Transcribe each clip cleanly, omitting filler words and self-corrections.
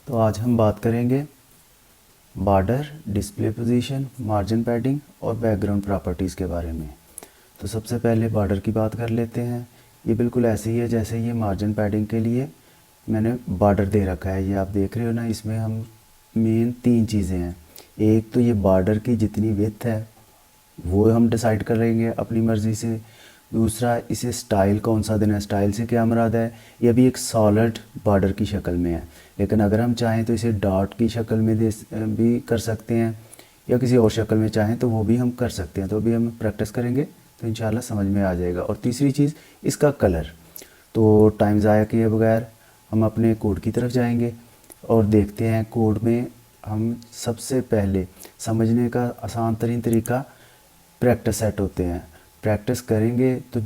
तो आज हम बात करेंगे border, display position, margin padding और बैकग्राउंड प्रॉपर्टीज़ के बारे में। तो सबसे पहले बॉर्डर की बात कर लेते हैं। ये बिल्कुल ऐसे ही है जैसे ये मार्जिन पैडिंग के लिए मैंने बॉर्डर दे रखा है। ये आप देख रहे हो ना, इसमें हम मेन 3 चीज़ें हैं। एक तो ये बॉर्डर की जितनी विड्थ है वो हम डिसाइड करेंगे अपनी मर्ज़ी से। दूसरा, इसे स्टाइल कौन सा देना है। स्टाइल से क्या मुराद है, ये अभी एक सॉलिड बॉर्डर की शक्ल में है, लेकिन अगर हम चाहें तो इसे डॉट की शक्ल में भी कर सकते हैं, या किसी और शक्ल में चाहें तो वो भी हम कर सकते हैं। तो अभी हम प्रैक्टिस करेंगे तो इंशाल्लाह समझ में आ जाएगा। और तीसरी चीज़, इसका कलर। तो टाइम ज़ाया किए बगैर हम अपने कोड की तरफ जाएंगे और देखते हैं कोड में हम सबसे पहले समझने का आसान तरीन तरीका प्रैक्टिस सेट होते हैं। प्रैक्टिस करेंगे तो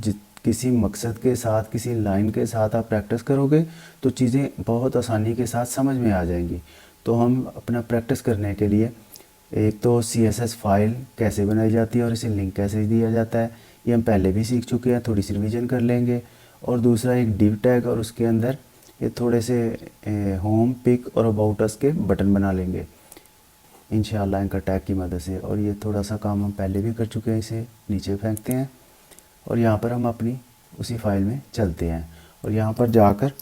किसी मकसद के साथ, किसी लाइन के साथ आप प्रैक्टिस करोगे तो चीज़ें बहुत आसानी के साथ समझ में आ जाएंगी। तो हम अपना प्रैक्टिस करने के लिए एक तो CSS फाइल कैसे बनाई जाती है और इसे लिंक कैसे दिया जाता है, ये हम पहले भी सीख चुके हैं, थोड़ी सी रिवीजन कर लेंगे। और दूसरा एक डिव टैग, और उसके अंदर ये थोड़े से होम, पिक और अबाउट अस के बटन बना लेंगे इंशाल्लाह इनका टैग की मदद से। और ये थोड़ा सा काम हम पहले भी कर चुके हैं। इसे नीचे फेंकते हैं और यहाँ पर हम अपनी उसी फाइल में चलते हैं और यहाँ पर जाकर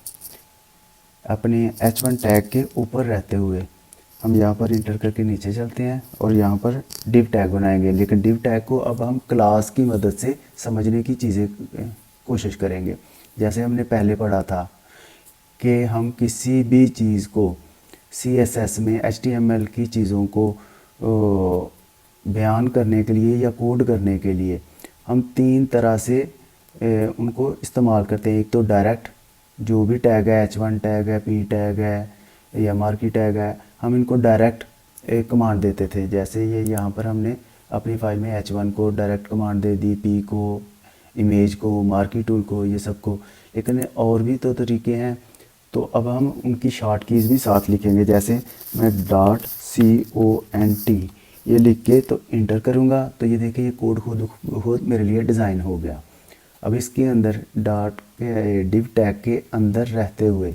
अपने H1 टैग के ऊपर रहते हुए हम यहाँ पर इंटर करके नीचे चलते हैं और यहाँ पर डिव टैग बनाएंगे। लेकिन डिव टैग को अब हम क्लास की मदद से समझने की चीज़ें कोशिश करेंगे। जैसे हमने पहले पढ़ा था कि हम किसी भी चीज़ को CSS में HTML की चीज़ों को बयान करने के लिए या कोड करने के लिए हम 3 तरह से उनको इस्तेमाल करते हैं। एक तो डायरेक्ट, जो भी टैग है, H1 टैग है, P टैग है या मार्की टैग है, हम इनको डायरेक्ट कमांड देते थे। जैसे ये यहाँ पर हमने अपनी फाइल में H1 को डायरेक्ट कमांड दे दी, P को, इमेज को, मार्की टूल को, ये सब को। लेकिन और भी तो तरीके हैं। तो अब हम उनकी शॉर्ट कीज़ भी साथ लिखेंगे। जैसे मैं .CONT ये लिख के तो इंटर करूँगा तो ये देखिए ये कोड खुद मेरे लिए डिज़ाइन हो गया। अब इसके अंदर डिव टैग के अंदर रहते हुए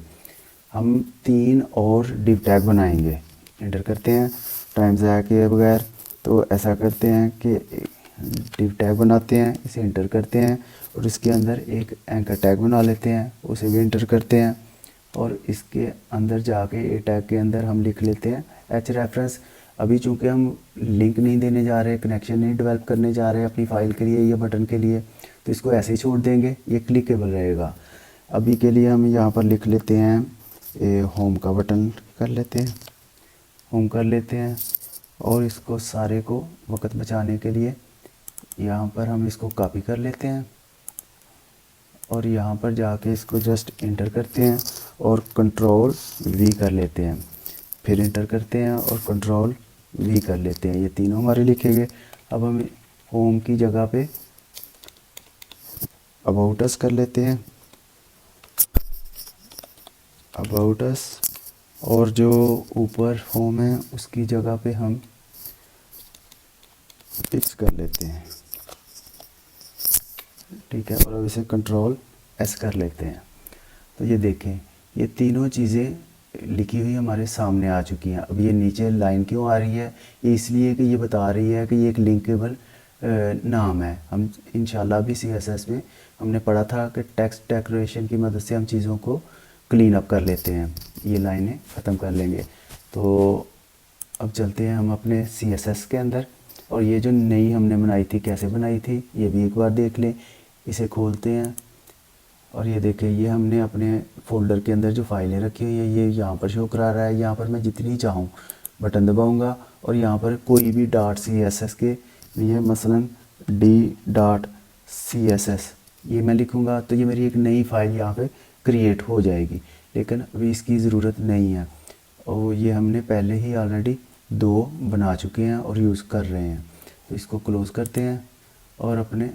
हम 3 और डिव टैग बनाएंगे। इंटर करते हैं टाइम ज़ाया किए बगैर। तो ऐसा करते हैं कि डिव टैग बनाते हैं, इसे इंटर करते हैं और इसके अंदर एक एंकर टैग बना लेते हैं, उसे भी इंटर करते हैं। और इसके अंदर जाके ए टैग के अंदर हम लिख लेते हैं H रेफरेंस। अभी चूँकि हम लिंक नहीं देने जा रहे, कनेक्शन नहीं डेवलप करने जा रहे अपनी फ़ाइल के लिए या बटन के लिए, तो इसको ऐसे ही छोड़ देंगे, ये क्लिकेबल रहेगा। अभी के लिए हम यहाँ पर लिख लेते हैं होम का बटन कर लेते हैं, होम कर लेते हैं। और इसको सारे को वक्त बचाने के लिए यहाँ पर हम इसको कॉपी कर लेते हैं और यहाँ पर जाके इसको जस्ट इंटर करते हैं और कंट्रोल-V कर लेते हैं। फिर इंटर करते हैं और कंट्रोल-V कर लेते हैं। ये तीनों हमारे लिखे गए। अब हम होम की जगह पे अबाउट अस कर लेते हैं, अबाउट अस। और जो ऊपर होम है उसकी जगह पे हम फिक्स कर लेते हैं, ठीक है। और अब इसे कंट्रोल-S कर लेते हैं। तो ये देखें, ये तीनों चीज़ें लिखी हुई हमारे सामने आ चुकी हैं। अब ये नीचे लाइन क्यों आ रही है, ये इसलिए कि ये बता रही है कि ये एक लिंकेबल नाम है। हम इंशाल्लाह भी CSS में हमने पढ़ा था कि टेक्स्ट डेकोरेशन की मदद से हम चीज़ों को क्लीन अप कर लेते हैं, ये लाइनें ख़त्म कर लेंगे। तो अब चलते हैं हम अपने CSS के अंदर और ये जो नई हमने बनाई थी, कैसे बनाई थी ये भी एक बार देख लें। इसे खोलते हैं और ये देखें, ये हमने अपने फ़ोल्डर के अंदर जो फाइलें रखी हुई है ये यहाँ पर शो करा रहा है। यहाँ पर मैं जितनी चाहूँ बटन दबाऊँगा और यहाँ पर कोई भी .CSS के लिए मसलन D.CSS ये मैं लिखूँगा तो ये मेरी एक नई फ़ाइल यहाँ पे क्रिएट हो जाएगी। लेकिन अभी इसकी ज़रूरत नहीं है और ये हमने पहले ही ऑलरेडी 2 बना चुके हैं और यूज़ कर रहे हैं। तो इसको क्लोज़ करते हैं और अपने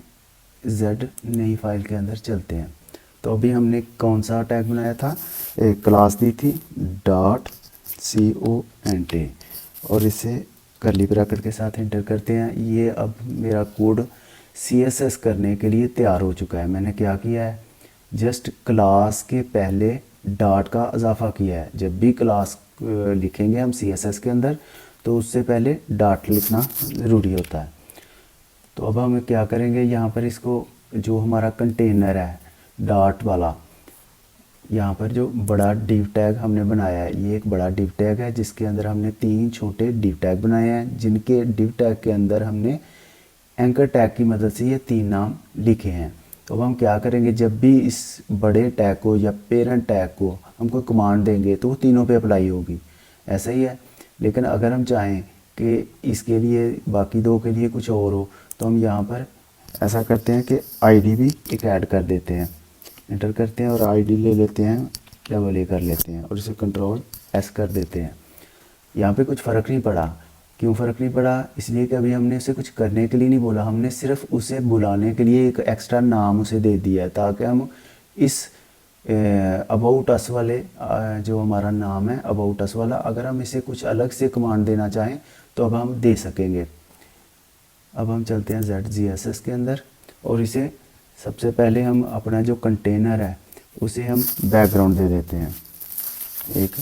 Z नई फाइल के अंदर चलते हैं। तो अभी हमने कौन सा टैग बनाया था, एक क्लास दी थी .CONT और इसे कर्ली ब्रैकेट के साथ इंटर करते हैं। ये अब मेरा कोड CSS करने के लिए तैयार हो चुका है। मैंने क्या किया है, जस्ट क्लास के पहले डॉट का इजाफा किया है। जब भी क्लास लिखेंगे हम CSS के अंदर तो उससे पहले डॉट लिखना ज़रूरी होता है। तो अब हम क्या करेंगे, यहाँ पर इसको जो हमारा कंटेनर है डॉट वाला, यहाँ पर जो बड़ा डिव टैग हमने बनाया है, ये एक बड़ा डिव टैग है जिसके अंदर हमने 3 छोटे डिव टैग बनाए हैं, जिनके डिव टैग के अंदर हमने एंकर टैग की मदद से ये 3 नाम लिखे हैं। तो अब हम क्या करेंगे, जब भी इस बड़े टैग को या पेरेंट टैग को हम कोई कमांड देंगे तो वो तीनों पे अप्लाई होगी, ऐसा ही है। लेकिन अगर हम चाहें कि इसके लिए बाकी 2 के लिए कुछ और हो तो हम यहाँ पर ऐसा करते हैं कि आईडी भी एक ऐड कर देते हैं, एंटर करते हैं और आईडी ले लेते हैं, डबल ए कर लेते हैं और इसे कंट्रोल एस कर देते हैं। यहाँ पे कुछ फ़र्क नहीं पड़ा। क्यों फ़र्क नहीं पड़ा? इसलिए कि अभी हमने उसे कुछ करने के लिए नहीं बोला, हमने सिर्फ उसे बुलाने के लिए एक एक्स्ट्रा नाम उसे दे दिया है, ताकि हम इस अबाउट अस वाले जो हमारा नाम है अबाउट अस वाला, अगर हम इसे कुछ अलग से कमांड देना चाहें तो अब हम दे सकेंगे। अब हम चलते हैं ZGSS के अंदर और इसे सबसे पहले हम अपना जो कंटेनर है उसे हम बैकग्राउंड दे देते हैं, एक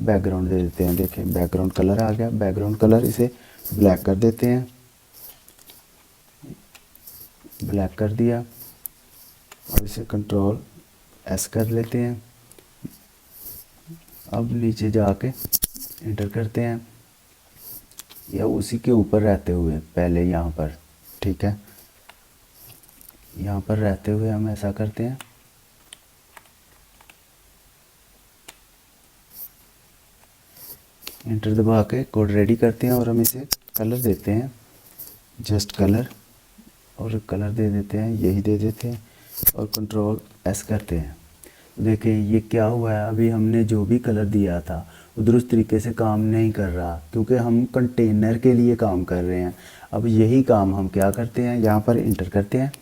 बैकग्राउंड दे देते हैं। देखें बैकग्राउंड कलर आ गया, बैकग्राउंड कलर इसे ब्लैक कर देते हैं, ब्लैक कर दिया और इसे कंट्रोल एस कर लेते हैं। अब नीचे जाके एंटर करते हैं या उसी के ऊपर रहते हुए पहले यहाँ पर, ठीक है, यहाँ पर रहते हुए हम ऐसा करते हैं, एंटर दबा के कोड रेडी करते हैं और हम इसे कलर देते हैं, जस्ट कलर, और कलर दे देते हैं, यही दे देते हैं और कंट्रोल एस करते हैं। देखें ये क्या हुआ है, अभी हमने जो भी कलर दिया था वो दुरुस्त तरीके से काम नहीं कर रहा, क्योंकि हम कंटेनर के लिए काम कर रहे हैं। अब यही काम हम क्या करते हैं, यहाँ पर इंटर करते हैं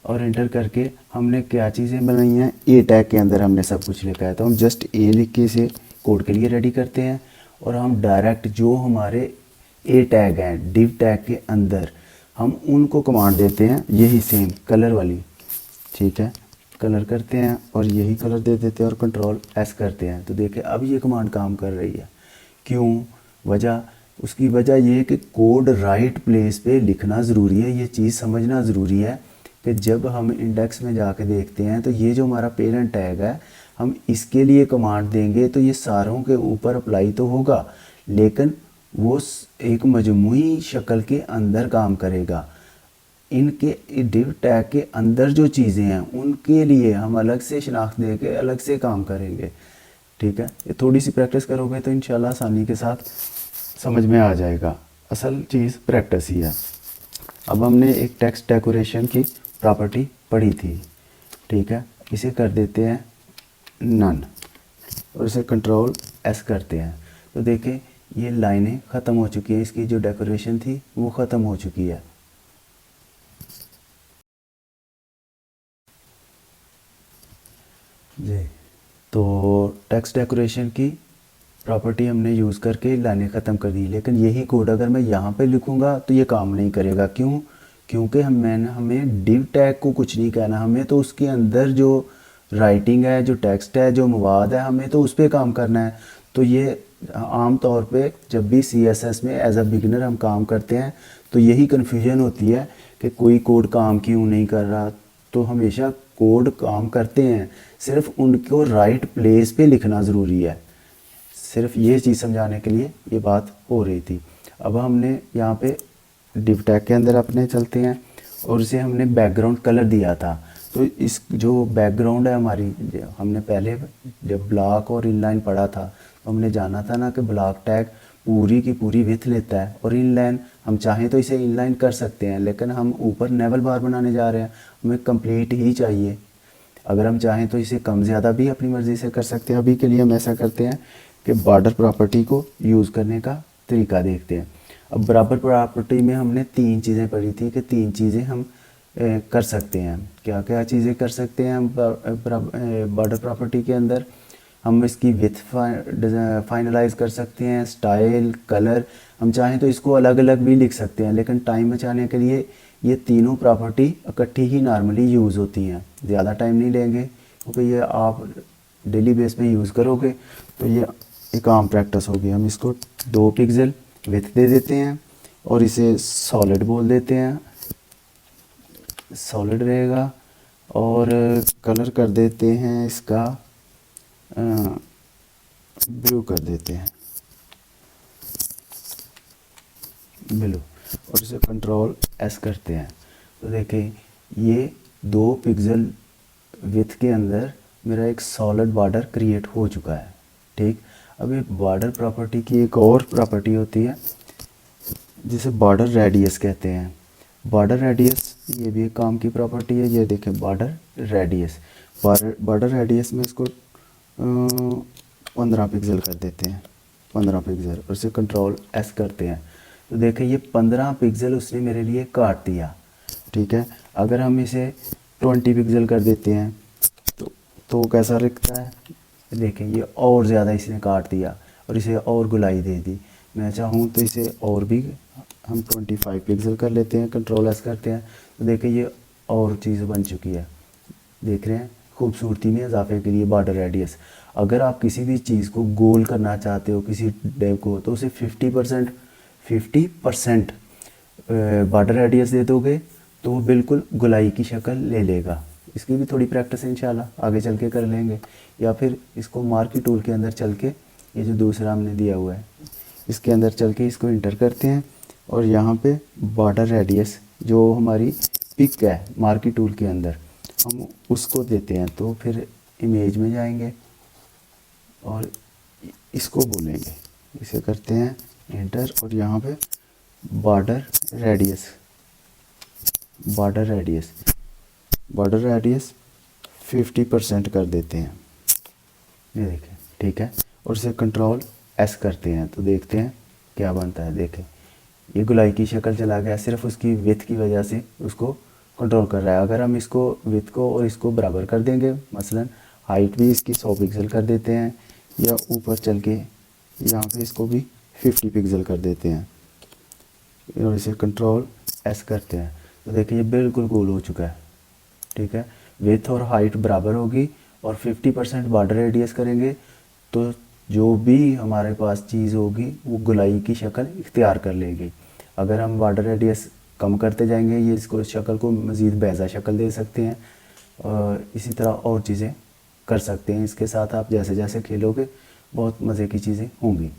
और इंटर करके हमने क्या चीज़ें बनाई हैं, ए टैग के अंदर हमने सब कुछ लिखा है, तो हम जस्ट ए लिख के इसे कोड के लिए रेडी करते हैं और हम डायरेक्ट जो हमारे ए टैग हैं डिव टैग के अंदर हम उनको कमांड देते हैं, यही सेम कलर वाली, ठीक है, कलर करते हैं और यही कलर दे देते हैं और कंट्रोल एस करते हैं। तो देखिए अब ये कमांड काम कर रही है। क्यों? वजह, उसकी वजह ये है कि कोड राइट प्लेस पे लिखना ज़रूरी है, ये चीज़ समझना ज़रूरी है कि जब हम इंडेक्स में जाके देखते हैं तो ये जो हमारा पेरेंट टैग है हम इसके लिए कमांड देंगे तो ये सारों के ऊपर अप्लाई तो होगा, लेकिन वो एक मजमूई शक्ल के अंदर काम करेगा। इनके डिव टैग के अंदर जो चीज़ें हैं उनके लिए हम अलग से शनाख्त दे के अलग से काम करेंगे, ठीक है। ये थोड़ी सी प्रैक्टिस करोगे तो इंशाल्लाह आसानी के साथ समझ में आ जाएगा। असल चीज़ प्रैक्टिस ही है। अब हमने एक टेक्स्ट डेकोरेशन की प्रॉपर्टी पढ़ी थी, ठीक है, इसे कर देते हैं नन और इसे कंट्रोल एस करते हैं। तो देखें ये लाइनें ख़त्म हो चुकी हैं, इसकी जो डेकोरेशन थी वो ख़त्म हो चुकी है। जी, तो टेक्स्ट डेकोरेशन की प्रॉपर्टी हमने यूज़ करके लाइनें ख़त्म कर दी, लेकिन यही कोड अगर मैं यहाँ पे लिखूँगा तो ये काम नहीं करेगा। क्यों? क्योंकि हमें डिव टैग को कुछ नहीं कहना, हमें तो उसके अंदर जो राइटिंग है, जो टेक्स्ट है, जो मवाद है, हमें तो उस पर काम करना है। तो ये आम तौर पे जब भी CSS में एज अ बिगिनर हम काम करते हैं तो यही कन्फ्यूजन होती है कि कोई कोड काम क्यों नहीं कर रहा। तो हमेशा कोड काम करते हैं, सिर्फ उनको राइट प्लेस पे लिखना ज़रूरी है। सिर्फ ये चीज़ समझाने के लिए ये बात हो रही थी। अब हमने यहाँ पे डिव टैग के अंदर अपने चलते हैं और इसे हमने बैकग्राउंड कलर दिया था। तो इस जो बैकग्राउंड है हमारी, हमने पहले जब ब्लॉक और इनलाइन पढ़ा था तो हमने जाना था ना कि ब्लॉक टैग पूरी की पूरी विड्थ लेता है और इनलाइन हम चाहें तो इसे इनलाइन कर सकते हैं, लेकिन हम ऊपर नेवल बार बनाने जा रहे हैं, हमें कंप्लीट ही चाहिए। अगर हम चाहें तो इसे कम ज़्यादा भी अपनी मर्ज़ी से कर सकते हैं। अभी के लिए हम ऐसा करते हैं कि बॉर्डर प्रॉपर्टी को यूज़ करने का तरीका देखते हैं। अब बराबर प्रॉपर्टी में हमने 3 चीज़ें पढ़ी थी कि 3 चीज़ें हम कर सकते हैं। क्या क्या चीज़ें कर सकते हैं हम बॉर्डर प्रॉपर्टी के अंदर? हम इसकी विड्थ फाइनलाइज कर सकते हैं, स्टाइल, कलर, हम चाहें तो इसको अलग अलग भी लिख सकते हैं, लेकिन टाइम बचाने के लिए ये तीनों प्रॉपर्टी इकट्ठी ही नॉर्मली यूज़ होती हैं। ज़्यादा टाइम नहीं लेंगे क्योंकि ये आप डेली बेस पे यूज़ करोगे तो ये एक आम प्रैक्टिस होगी। हम इसको 2 पिक्सल विड्थ दे देते हैं और इसे सॉलिड बोल देते हैं, सॉलिड रहेगा। और कलर कर देते हैं इसका ब्लू कर देते हैं, ब्लू, और इसे कंट्रोल एस करते हैं। तो देखें ये 2 पिक्सल विड्थ के अंदर मेरा एक सॉलिड बॉर्डर क्रिएट हो चुका है। ठीक, अब ये बॉर्डर प्रॉपर्टी की एक और प्रॉपर्टी होती है जिसे बॉर्डर रेडियस कहते हैं। बॉर्डर रेडियस ये भी एक काम की प्रॉपर्टी है। ये देखें बॉर्डर रेडियस, बॉर्डर रेडियस में इसको 15 पिक्सल कर देते हैं, 15 पिक्सल, और इसे कंट्रोल एस करते हैं। तो देखें ये 15 पिक्सल उसने मेरे लिए काट दिया। ठीक है, अगर हम इसे 20 पिक्सल कर देते हैं तो कैसा दिखता है? देखें ये और ज़्यादा इसने काट दिया और इसे और गुलाई दे दी। मैं चाहूँ तो इसे और भी हम 25 पिक्सल कर लेते हैं, कंट्रोल एस करते हैं। तो देखें ये और चीज़ बन चुकी है। देख रहे हैं खूबसूरती में इजाफे के लिए बॉर्डर रेडियस। अगर आप किसी भी चीज़ को गोल करना चाहते हो किसी डेव को, तो उसे 50% बॉर्डर रेडियस दे दोगे तो वो बिल्कुल गुलाई की शक्ल ले लेगा। इसकी भी थोड़ी प्रैक्टिस इंशाल्लाह आगे चल के कर लेंगे, या फिर इसको मार्की टूल के अंदर चल के, ये जो दूसरा हमने दिया हुआ है इसके अंदर चल के इसको इंटर करते हैं और यहाँ पे बॉर्डर रेडियस जो हमारी पिक है मार्की टूल के अंदर हम उसको देते हैं। तो फिर इमेज में जाएंगे और इसको बोलेंगे, इसे करते हैं इंटर और यहाँ पे border radius, border radius, border radius 50% कर देते हैं। ये देखें, ठीक है, और इसे कंट्रोल एस करते हैं तो देखते हैं क्या बनता है। देखें ये गुलाई की शक्ल चला गया, सिर्फ उसकी विड्थ की वजह से उसको कंट्रोल कर रहा है। अगर हम इसको विड्थ को और इसको बराबर कर देंगे, मसलन हाइट भी इसकी 100 पिक्सल कर देते हैं, या ऊपर चल के यहाँ पे इसको भी 50 पिक्सल कर देते हैं और इसे कंट्रोल एस करते हैं तो देखिए ये बिल्कुल गोल हो चुका है। ठीक है, विड्थ और हाइट बराबर होगी और 50% बॉर्डर रेडियस करेंगे तो जो भी हमारे पास चीज़ होगी वो गुलाई की शक्ल इख्तियार कर लेगी। अगर हम बॉर्डर रेडियस कम करते जाएंगे ये इसको शक्ल को मज़ीद बेजा शक्ल दे सकते हैं, और इसी तरह और चीज़ें कर सकते हैं। इसके साथ आप जैसे जैसे खेलोगे बहुत मज़े की चीज़ें होंगी।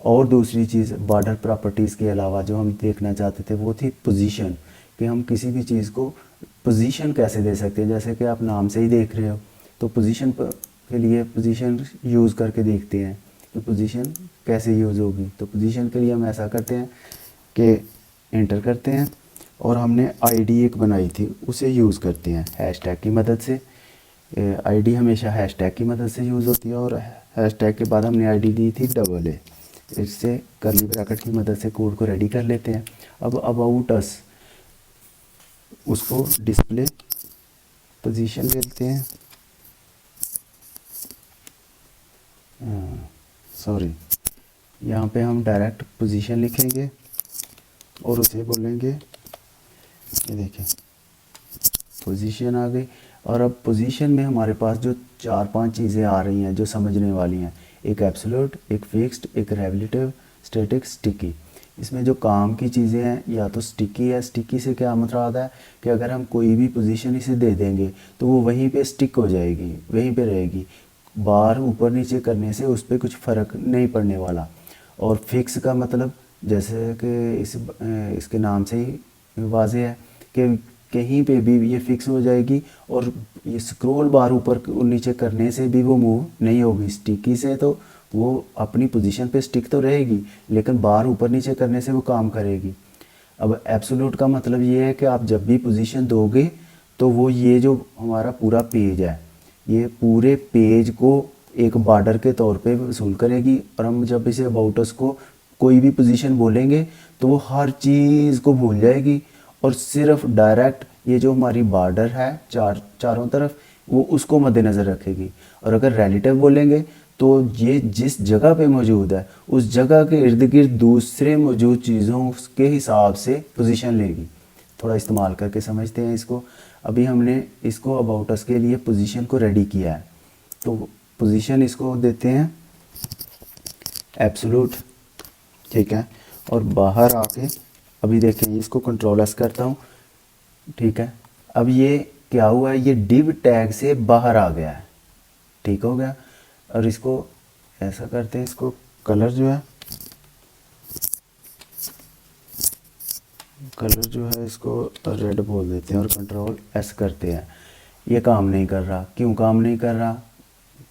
और दूसरी चीज़ बॉर्डर प्रॉपर्टीज़ के अलावा जो हम देखना चाहते थे वो थी पोजीशन, कि हम किसी भी चीज़ को पोजीशन कैसे दे सकते हैं। जैसे कि आप नाम से ही देख रहे हो तो पोजीशन के लिए पोजीशन यूज़ करके देखते हैं कि पोजीशन कैसे यूज़ होगी। तो पोजीशन के लिए हम ऐसा करते हैं कि एंटर करते हैं और हमने आईडी एक बनाई थी उसे यूज़ करते हैं हैशटैग की मदद से। आईडी हमेशा हैशटैग की मदद से यूज़ होती है और हैशटैग के बाद हमने आईडी दी थी AA। इससे कर्ली ब्रैकेट की मदद से कोड को रेडी कर लेते हैं। अब अबाउट अस उसको डिस्प्ले पोजीशन लेते हैं, सॉरी यहाँ पे हम डायरेक्ट पोजीशन लिखेंगे और उसे बोलेंगे, ये देखें पोजीशन आ गई। और अब पोजीशन में हमारे पास जो 4-5 चीज़ें आ रही हैं जो समझने वाली हैं, एक एब्सोल्यूट, एक फिक्स्ड, एक रिलेटिव, स्टैटिक, स्टिकी। इसमें जो काम की चीज़ें हैं या तो स्टिकी है। स्टिकी से क्या मतलब है कि अगर हम कोई भी पोजीशन इसे दे देंगे तो वो वहीं पे स्टिक हो जाएगी, वहीं पे रहेगी, बार ऊपर नीचे करने से उस पर कुछ फ़र्क नहीं पड़ने वाला। और फिक्स का मतलब जैसे कि इसके नाम से ही वाज़ेह है कि कहीं पे भी ये फिक्स हो जाएगी और ये स्क्रॉल बार ऊपर और नीचे करने से भी वो मूव नहीं होगी। स्टिकी से तो वो अपनी पोजीशन पे स्टिक तो रहेगी लेकिन बार ऊपर नीचे करने से वो काम करेगी। अब एब्सोल्यूट का मतलब ये है कि आप जब भी पोजीशन दोगे तो वो ये जो हमारा पूरा पेज है ये पूरे पेज को एक बॉर्डर के तौर पे वसूल करेगी। और हम जब इसे अबाउट अस को कोई भी पोजीशन बोलेंगे तो वो हर चीज़ को भूल जाएगी और सिर्फ डायरेक्ट ये जो हमारी बॉर्डर है चारों तरफ वो उसको मद्देनज़र रखेगी। और अगर रिलेटिव बोलेंगे तो ये जिस जगह पे मौजूद है उस जगह के इर्द गिर्द दूसरे मौजूद चीज़ों के हिसाब से पोजीशन लेगी। थोड़ा इस्तेमाल करके समझते हैं इसको। अभी हमने इसको अबाउट अस के लिए पोजीशन को रेडी किया है तो पोजीशन इसको देते हैं एब्सोल्यूट, ठीक है। और बाहर आके अभी देखें इसको कंट्रोल एस करता हूँ, ठीक है। अब ये क्या हुआ है, ये डिव टैग से बाहर आ गया है, ठीक हो गया। और इसको ऐसा करते हैं, इसको कलर जो है इसको रेड बोल देते हैं और कंट्रोल एस करते हैं। ये काम नहीं कर रहा, क्यों काम नहीं कर रहा,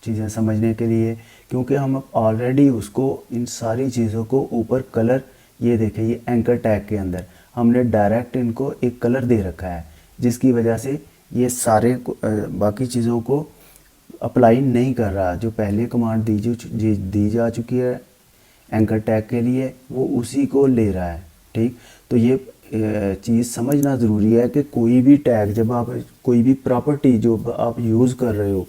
चीज़ें समझने के लिए, क्योंकि हम ऑलरेडी उसको इन सारी चीज़ों को ऊपर कलर, ये देखें ये एंकर टैग के अंदर हमने डायरेक्ट इनको एक कलर दे रखा है, जिसकी वजह से ये सारे बाकी चीज़ों को अप्लाई नहीं कर रहा। जो पहले कमांड दी जा चुकी है एंकर टैग के लिए, वो उसी को ले रहा है, ठीक। तो ये चीज़ समझना ज़रूरी है कि कोई भी टैग, जब आप कोई भी प्रॉपर्टी जो आप यूज़ कर रहे हो,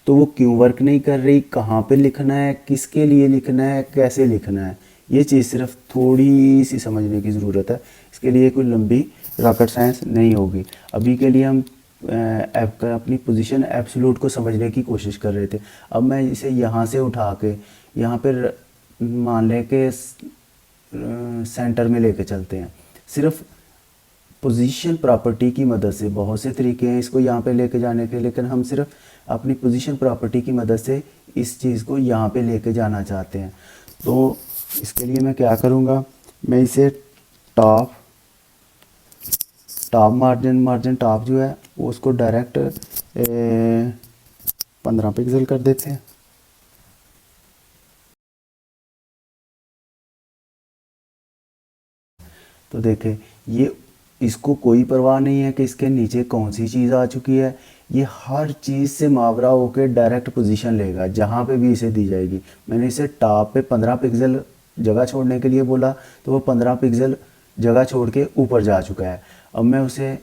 तो वो क्यों वर्क नहीं कर रही, कहाँ पे लिखना है, किसके लिए लिखना है, कैसे लिखना है, ये चीज़ सिर्फ थोड़ी सी समझने की ज़रूरत है। इसके लिए कोई लंबी रॉकेट साइंस नहीं होगी। अभी के लिए हम अपनी पोजीशन एब्सोल्यूट को समझने की कोशिश कर रहे थे। अब मैं इसे यहाँ से उठा के यहाँ पर मान लें कि सेंटर में लेके चलते हैं, सिर्फ पोजीशन प्रॉपर्टी की मदद से। बहुत से तरीके हैं इसको यहाँ पे लेके जाने के, लेकिन हम सिर्फ अपनी पोजीशन प्रॉपर्टी की मदद से इस चीज़ को यहाँ पे लेके जाना चाहते हैं। तो इसके लिए मैं क्या करूँगा, मैं इसे टॉप मार्जिन टॉप जो है वो उसको डायरेक्ट 15 पिक्सल कर देते हैं। तो देखें ये, इसको कोई परवाह नहीं है कि इसके नीचे कौन सी चीज़ आ चुकी है, ये हर चीज़ से मावरा होकर डायरेक्ट पोजीशन लेगा जहाँ पे भी इसे दी जाएगी। मैंने इसे टॉप पे 15 पिक्सल जगह छोड़ने के लिए बोला, तो वो 15 पिक्सल जगह छोड़ के ऊपर जा चुका है। अब मैं उसे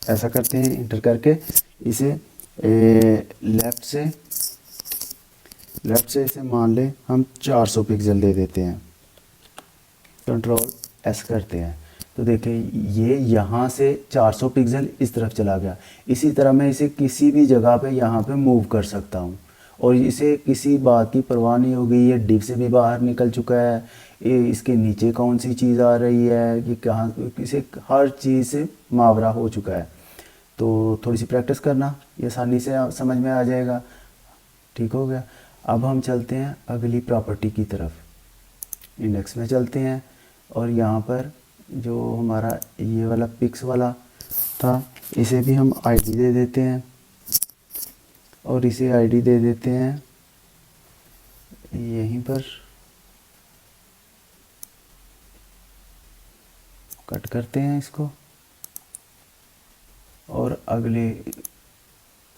ऐसा करते हैं, इंटर करके इसे लेफ़्ट से इसे मान लें हम 400 पिक्सल दे देते हैं, कंट्रोल एस करते हैं। तो देखें ये यहाँ से 400 पिक्सल इस तरफ चला गया। इसी तरह मैं इसे किसी भी जगह पे यहाँ पे मूव कर सकता हूँ और इसे किसी बात की परवाह नहीं होगी। ये डिव से भी बाहर निकल चुका है, ये इसके नीचे कौन सी चीज़ आ रही है, कि कहाँ, इसे हर चीज़ से मावरा हो चुका है। तो थोड़ी सी प्रैक्टिस करना, ये आसानी से समझ में आ जाएगा, ठीक हो गया। अब हम चलते हैं अगली प्रॉपर्टी की तरफ, इंडेक्स में चलते हैं और यहाँ पर जो हमारा ये वाला पिक्स वाला था, इसे भी हम आईडी दे देते हैं और इसे आईडी दे देते हैं यहीं पर, कट करते हैं इसको और अगले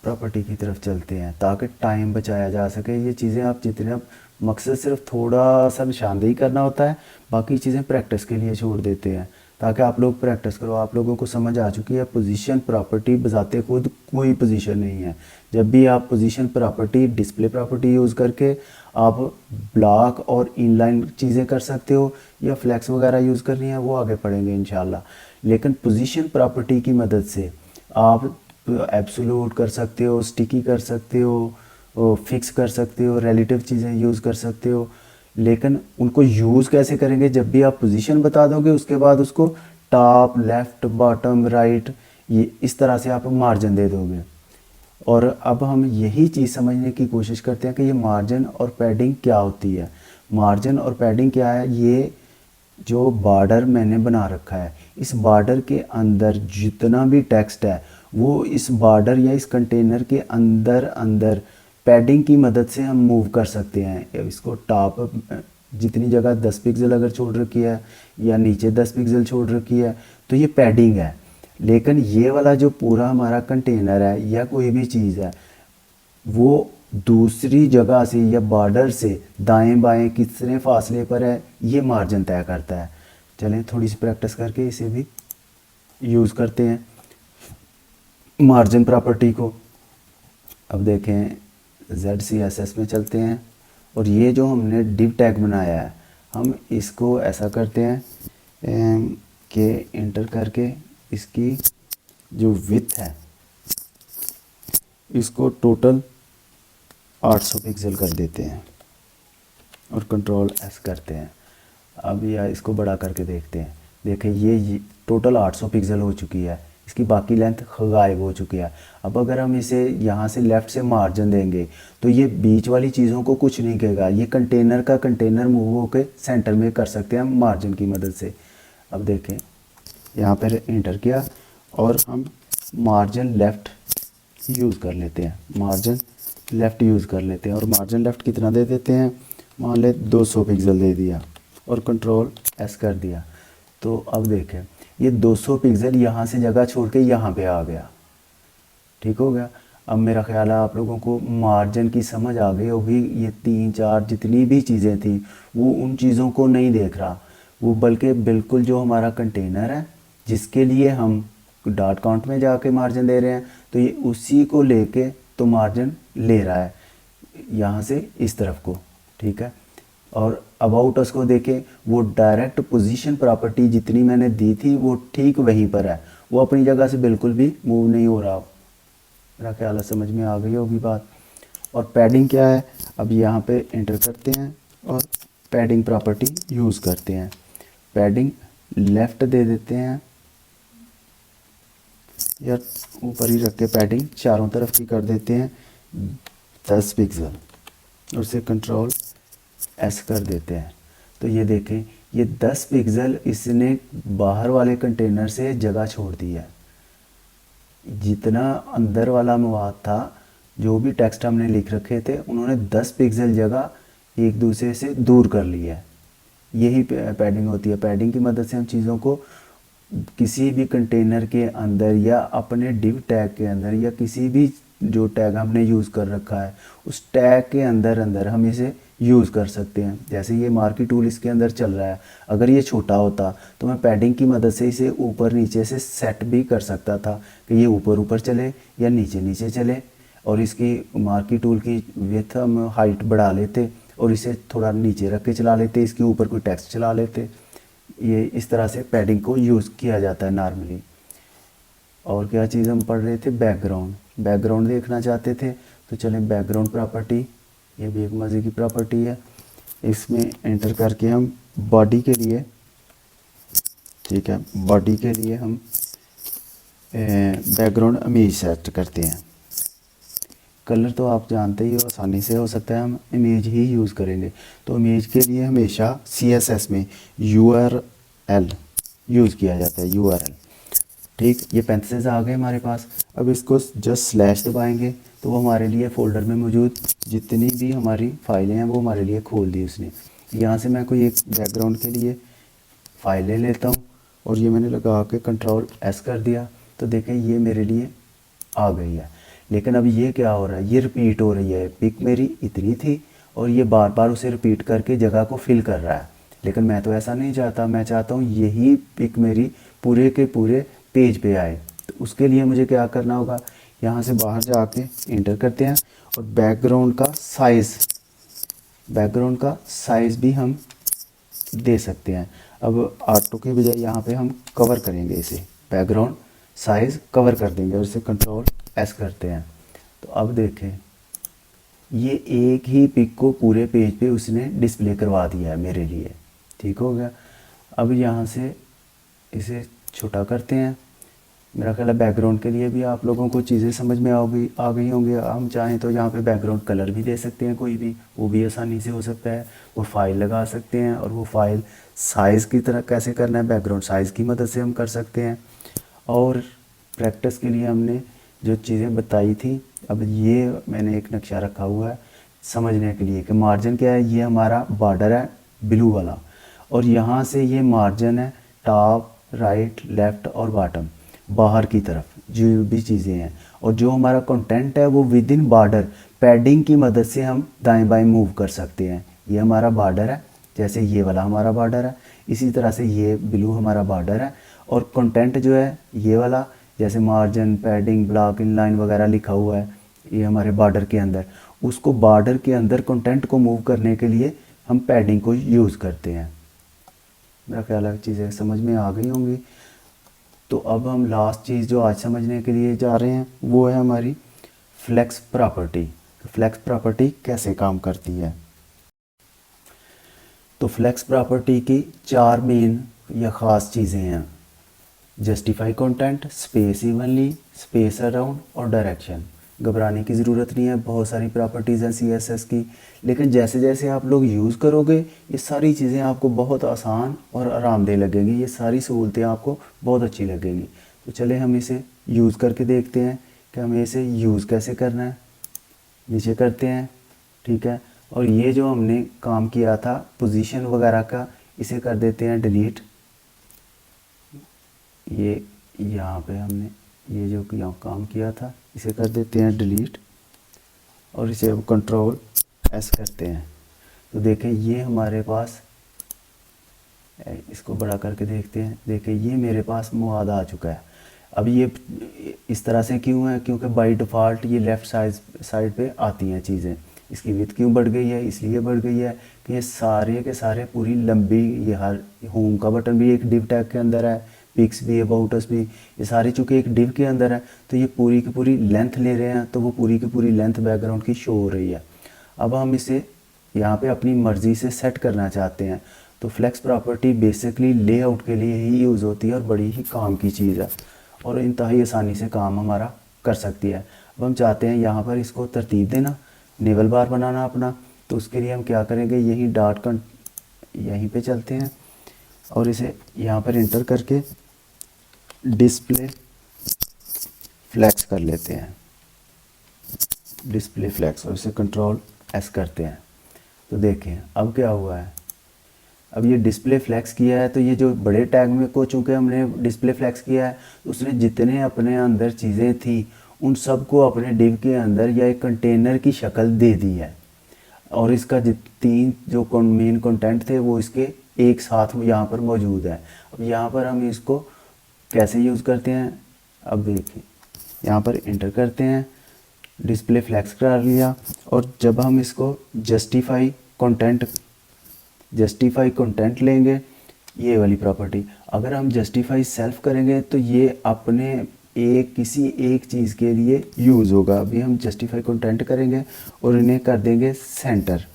प्रॉपर्टी की तरफ चलते हैं ताकि टाइम बचाया जा सके। ये चीज़ें आप जितने, मकसद सिर्फ थोड़ा सा निशानदेही करना होता है, बाकी चीज़ें प्रैक्टिस के लिए छोड़ देते हैं ताकि आप लोग प्रैक्टिस करो। आप लोगों को समझ आ चुकी है पोजीशन प्रॉपर्टी बजाते खुद कोई पोजीशन नहीं है। जब भी आप position property, display property use करके आप ब्लॉक और इनलाइन चीज़ें कर सकते हो, या फ्लैक्स वगैरह यूज़ करनी है वो आगे पढ़ेंगे इंशाल्लाह। लेकिन पोजीशन प्रॉपर्टी की मदद से आप एब्सोल्यूट कर सकते हो, स्टिकी कर सकते हो, फिक्स कर सकते हो, रिलेटिव चीज़ें यूज़ कर सकते हो। लेकिन उनको यूज़ कैसे करेंगे, जब भी आप पोजीशन बता दोगे उसके बाद उसको टॉप, लेफ़्ट, बॉटम, राइट, ये इस तरह से आप मार्जिन दे दोगे। और अब हम यही चीज़ समझने की कोशिश करते हैं कि ये मार्जिन और पैडिंग क्या होती है। मार्जिन और पैडिंग क्या है, ये जो बॉर्डर मैंने बना रखा है, इस बॉर्डर के अंदर जितना भी टेक्स्ट है वो इस बॉर्डर या इस कंटेनर के अंदर पैडिंग की मदद से हम मूव कर सकते हैं। इसको टॉप जितनी जगह 10 पिक्सल अगर छोड़ रखी है या नीचे 10 पिक्सल छोड़ रखी है तो ये पैडिंग है। लेकिन ये वाला जो पूरा हमारा कंटेनर है या कोई भी चीज़ है, वो दूसरी जगह से या बॉर्डर से दाएं बाएं कितने फासले पर है, ये मार्जिन तय करता है। चलें थोड़ी सी प्रैक्टिस करके इसे भी यूज़ करते हैं मार्जिन प्रॉपर्टी को। अब देखें ZCSS में चलते हैं और ये जो हमने डिव टैग बनाया है, हम इसको ऐसा करते हैं कि इंटर करके इसकी जो विड्थ है इसको टोटल 800 पिक्सल कर देते हैं और कंट्रोल एस करते हैं। अब या इसको बड़ा करके देखते हैं। देखें ये टोटल 800 पिक्सल हो चुकी है, इसकी बाकी लेंथ गायब हो चुकी है। अब अगर हम इसे यहाँ से लेफ़्ट से मार्जिन देंगे तो ये बीच वाली चीज़ों को कुछ नहीं कहेगा, ये कंटेनर का कंटेनर मूव होकर सेंटर में कर सकते हैं हम मार्जिन की मदद से। अब देखें यहाँ पर इंटर किया और हम मार्जिन लेफ़्ट यूज़ कर लेते हैं, मार्जिन लेफ़्ट यूज़ कर लेते हैं और मार्जिन लेफ़्ट कितना दे देते हैं, मान ले 200 पिक्सल दे दिया और कंट्रोल एस कर दिया। तो अब देखें ये 200 पिक्सल यहाँ से जगह छोड़ के यहाँ पे आ गया, ठीक हो गया। अब मेरा ख्याल है आप लोगों को मार्जिन की समझ आ गई होगी। ये 3-4 जितनी भी चीज़ें थी वो उन चीज़ों को नहीं देख रहा, वो बल्कि बिल्कुल जो हमारा कंटेनर है जिसके लिए हम डॉट काउंट में जाके मार्जिन दे रहे हैं, तो ये उसी को लेके तो मार्जिन ले रहा है यहाँ से इस तरफ को, ठीक है। और अबाउट अस को देखें, वो डायरेक्ट पोजीशन प्रॉपर्टी जितनी मैंने दी थी वो ठीक वहीं पर है, वो अपनी जगह से बिल्कुल भी मूव नहीं हो रहा। मेरा ख्याल है समझ में आ गई होगी बात। और पैडिंग क्या है, अब यहाँ पे एंटर करते हैं और पैडिंग प्रॉपर्टी यूज़ करते हैं। पैडिंग लेफ़्ट दे देते हैं या ऊपर ही रख के पैडिंग चारों तरफ की कर देते हैं 10 पिक्सल और उसे कंट्रोल एस कर देते हैं। तो ये देखें ये 10 पिक्सल इसने बाहर वाले कंटेनर से जगह छोड़ दी है। जितना अंदर वाला मवाद था, जो भी टेक्स्ट हमने लिख रखे थे, उन्होंने 10 पिक्सल जगह एक दूसरे से दूर कर ली है। यही पैडिंग होती है। पैडिंग की मदद से हम चीज़ों को किसी भी कंटेनर के अंदर या अपने डिव टैग के अंदर या किसी भी जो टैग हमने यूज़ कर रखा है उस टैग के अंदर हम इसे यूज़ कर सकते हैं। जैसे ये मार्की टूल इसके अंदर चल रहा है, अगर ये छोटा होता तो मैं पैडिंग की मदद से इसे ऊपर नीचे से सेट भी कर सकता था कि ये ऊपर ऊपर चले या नीचे नीचे चले, और इसकी मार्की टूल की विड्थ हम हाइट बढ़ा लेते और इसे थोड़ा नीचे रख के चला लेते, इसके ऊपर कोई टेक्स्ट चला लेते। ये इस तरह से पैडिंग को यूज़ किया जाता है नॉर्मली। और क्या चीज़ हम पढ़ रहे थे, बैकग्राउंड देखना चाहते थे, तो चलें बैकग्राउंड प्रॉपर्टी, ये भी एक मज़े की प्रॉपर्टी है। इसमें एंटर करके हम बॉडी के लिए, ठीक है, बॉडी के लिए हम बैकग्राउंड इमेज सेट करते हैं। कलर तो आप जानते ही हो, आसानी से हो सकता है हम इमेज ही यूज़ करेंगे। तो इमेज के लिए हमेशा CSS में URL यूज़ किया जाता है, URL, ठीक। ये पैरेंथेसिस आ गए हमारे पास। अब इसको जस्ट स्लैश दबाएंगे तो वो हमारे लिए फ़ोल्डर में मौजूद जितनी भी हमारी फाइलें हैं वो हमारे लिए खोल दी उसने। यहाँ से मैं कोई एक बैकग्राउंड के लिए फ़ाइल ले लेता हूँ और ये मैंने लगा के कंट्रोल एस कर दिया, तो देखें ये मेरे लिए आ गई है। लेकिन अब ये क्या हो रहा है, ये रिपीट हो रही है। पिक मेरी इतनी थी और ये बार बार उसे रिपीट करके जगह को फिल कर रहा है, लेकिन मैं तो ऐसा नहीं चाहता। मैं चाहता हूँ यही पिक मेरी पूरे के पूरे पेज पे आए। तो उसके लिए मुझे क्या करना होगा, यहाँ से बाहर जाके इंटर करते हैं और बैकग्राउंड का साइज़ भी हम दे सकते हैं। अब ऑटो के बजाय यहाँ पे हम कवर करेंगे, इसे बैकग्राउंड साइज़ कवर कर देंगे और इसे कंट्रोल एस करते हैं। तो अब देखें ये एक ही पिक को पूरे पेज पे उसने डिस्प्ले करवा दिया है मेरे लिए, ठीक हो गया। अब यहाँ से इसे छोटा करते हैं। मेरा ख्याल है बैकग्राउंड के लिए भी आप लोगों को चीज़ें समझ में आ गई होंगी। हम चाहें तो यहाँ पे बैकग्राउंड कलर भी दे सकते हैं, कोई भी, वो भी आसानी से हो सकता है। वो फाइल लगा सकते हैं और वो फाइल साइज़ की तरह कैसे करना है, बैकग्राउंड साइज़ की मदद से हम कर सकते हैं। और प्रैक्टिस के लिए हमने जो चीज़ें बताई थी, अब ये मैंने एक नक्शा रखा हुआ है समझने के लिए कि मार्जिन क्या है। ये हमारा बॉर्डर है ब्लू वाला और यहाँ से ये मार्जिन है टॉप, राइट, लेफ़्ट और बॉटम, बाहर की तरफ जो भी चीज़ें हैं। और जो हमारा कंटेंट है वो विद इन बॉर्डर पैडिंग की मदद से हम दाएं बाएं मूव कर सकते हैं। ये हमारा बॉर्डर है, जैसे ये वाला हमारा बॉर्डर है, इसी तरह से ये ब्लू हमारा बॉर्डर है। और कंटेंट जो है ये वाला, जैसे मार्जिन, पैडिंग, ब्लॉक, इनलाइन वगैरह लिखा हुआ है ये हमारे बॉर्डर के अंदर, उसको बॉर्डर के अंदर कंटेंट को मूव करने के लिए हम पैडिंग को यूज़ करते हैं। मेरा ख्याल है चीज़ें समझ में आ गई होंगी। तो अब हम लास्ट चीज़ जो आज समझने के लिए जा रहे हैं वो है हमारी फ्लेक्स प्रॉपर्टी। तो फ्लेक्स प्रॉपर्टी कैसे काम करती है। तो फ्लेक्स प्रॉपर्टी की 4 मेन या ख़ास चीज़ें हैं। Justify content, space evenly, space around और डायरेक्शन। घबराने की ज़रूरत नहीं है, बहुत सारी प्रॉपर्टीज़ हैं CSS की, लेकिन जैसे जैसे आप लोग यूज़ करोगे ये सारी चीज़ें आपको बहुत आसान और आरामदेह लगेंगी, ये सारी सहूलतें आपको बहुत अच्छी लगेंगी। तो चले हम इसे यूज़ करके देखते हैं कि हमें इसे यूज़ कैसे करना है। नीचे करते हैं, ठीक है। और ये जो हमने काम किया था पोजीशन वगैरह का, इसे कर देते हैं डिलीट। ये यहाँ पे हमने ये जो यहाँ काम किया था इसे कर देते हैं डिलीट, और इसे अब कंट्रोल S करते हैं। तो देखें ये हमारे पास, इसको बड़ा करके देखते हैं, देखें ये मेरे पास मवाद आ चुका है। अब ये इस तरह से क्यों है, क्योंकि बाय डिफ़ॉल्ट ये लेफ़्ट साइड पे आती हैं चीज़ें। इसकी विड्थ क्यों बढ़ गई है, इसलिए बढ़ गई है कि ये सारे के सारे पूरी लंबी, ये हर होम का बटन भी एक डिव टैग के अंदर है, पिक्स भी, अबाउट अस भी, ये सारे चूँकि एक डिव के अंदर है तो ये पूरी की पूरी लेंथ ले रहे हैं, तो वो पूरी की पूरी लेंथ बैकग्राउंड की शो हो रही है। अब हम इसे यहाँ पे अपनी मर्ज़ी से सेट करना चाहते हैं। तो फ्लेक्स प्रॉपर्टी बेसिकली लेआउट के लिए ही यूज़ होती है और बड़ी ही काम की चीज़ है और इंतहाई आसानी से काम हमारा कर सकती है। अब हम चाहते हैं यहाँ पर इसको तरतीब देना, नेवल बार बनाना अपना, तो उसके लिए हम क्या करेंगे, यही यहीं पे चलते हैं और इसे यहाँ पर इंटर करके डिस्प्ले फ्लेक्स कर लेते हैं, डिस्प्ले फ्लेक्स, और इसे कंट्रोल S करते हैं। तो देखें अब क्या हुआ है, अब ये डिस्प्ले फ्लेक्स किया है तो ये जो बड़े टैग में को चूँकि हमने डिस्प्ले फ्लेक्स किया है उसने जितने अपने अंदर चीज़ें थी उन सब को अपने डिव के अंदर या एक कंटेनर की शक्ल दे दी है, और इसका तीन जो मेन कंटेंट थे वो इसके एक साथ यहाँ पर मौजूद है। अब यहाँ पर हम इसको कैसे यूज़ करते हैं, अब देखिए यहाँ पर इंटर करते हैं, डिस्प्ले फ्लेक्स कर लिया, और जब हम इसको जस्टिफाई कंटेंट लेंगे, ये वाली प्रॉपर्टी अगर हम जस्टिफाई सेल्फ करेंगे तो ये अपने किसी एक चीज़ के लिए यूज़ होगा। अभी हम जस्टिफाई कंटेंट करेंगे और इन्हें कर देंगे सेंटर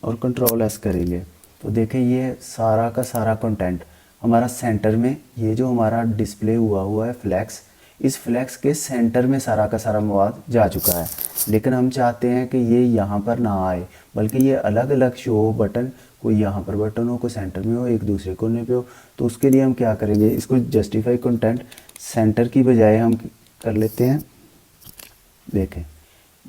और कंट्रोल S करेंगे। तो देखें ये सारा का सारा कंटेंट हमारा सेंटर में, ये जो हमारा डिस्प्ले हुआ है फ्लैक्स, इस फ्लैक्स के सेंटर में सारा का सारा मवाद जा चुका है। लेकिन हम चाहते हैं कि ये यहाँ पर ना आए, बल्कि ये अलग अलग शो हो बटन, कोई यहाँ पर बटन हो, कोई सेंटर में हो, एक दूसरे कोने पे हो। तो उसके लिए हम क्या करेंगे, इसको जस्टिफाई कंटेंट सेंटर की बजाय हम कर लेते हैं, देखें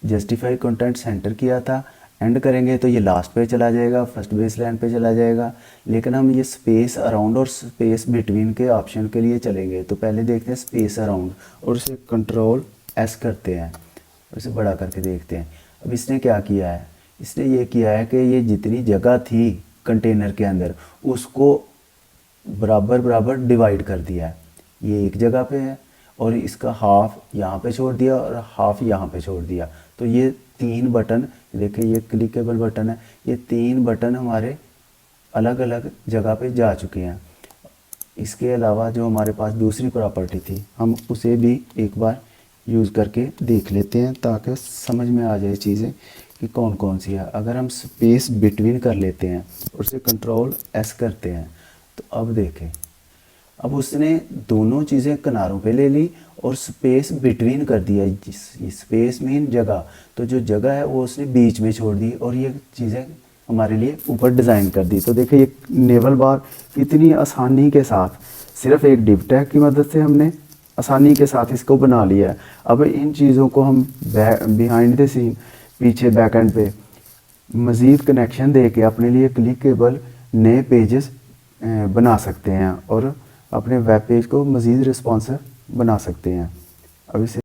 जस्टिफाई कंटेंट सेंटर किया था, एंड करेंगे तो ये लास्ट पे चला जाएगा, फर्स्ट बेस लाइन पे चला जाएगा। लेकिन हम ये स्पेस अराउंड और स्पेस बिटवीन के ऑप्शन के लिए चलेंगे। तो पहले देखते हैं स्पेस अराउंड, और उसे कंट्रोल S करते हैं और इसे बड़ा करके देखते हैं। अब इसने क्या किया है, इसने ये किया है कि ये जितनी जगह थी कंटेनर के अंदर उसको बराबर बराबर डिवाइड कर दिया है। ये एक जगह पे है और इसका हाफ यहाँ पे छोड़ दिया और हाफ यहाँ पे छोड़ दिया। तो ये 3 बटन, देखें ये क्लिकेबल बटन है, ये 3 बटन हमारे अलग अलग जगह पे जा चुके हैं। इसके अलावा जो हमारे पास दूसरी प्रॉपर्टी थी हम उसे भी एक बार यूज़ करके देख लेते हैं ताकि समझ में आ जाए चीज़ें कि कौन कौन सी है। अगर हम स्पेस बिटवीन कर लेते हैं और उसे कंट्रोल S करते हैं तो अब देखें, अब उसने दोनों चीज़ें किनारों पे ले ली और स्पेस बिटवीन कर दिया। स्पेस मीन जगह, तो जो जगह है वो उसने बीच में छोड़ दी और ये चीज़ें हमारे लिए ऊपर डिज़ाइन कर दी। तो देखिए ये नेवल बार कितनी आसानी के साथ सिर्फ एक डिव टैग की मदद से हमने आसानी के साथ इसको बना लिया है। अब इन चीज़ों को हम बिहाइंड द सीन, पीछे बैक एंड पे मज़ीद कनेक्शन दे के अपने लिए क्लिकेबल नए पेजेस बना सकते हैं और अपने वेब पेज को मज़ीद रिस्पॉन्सिव बना सकते हैं। अब इसे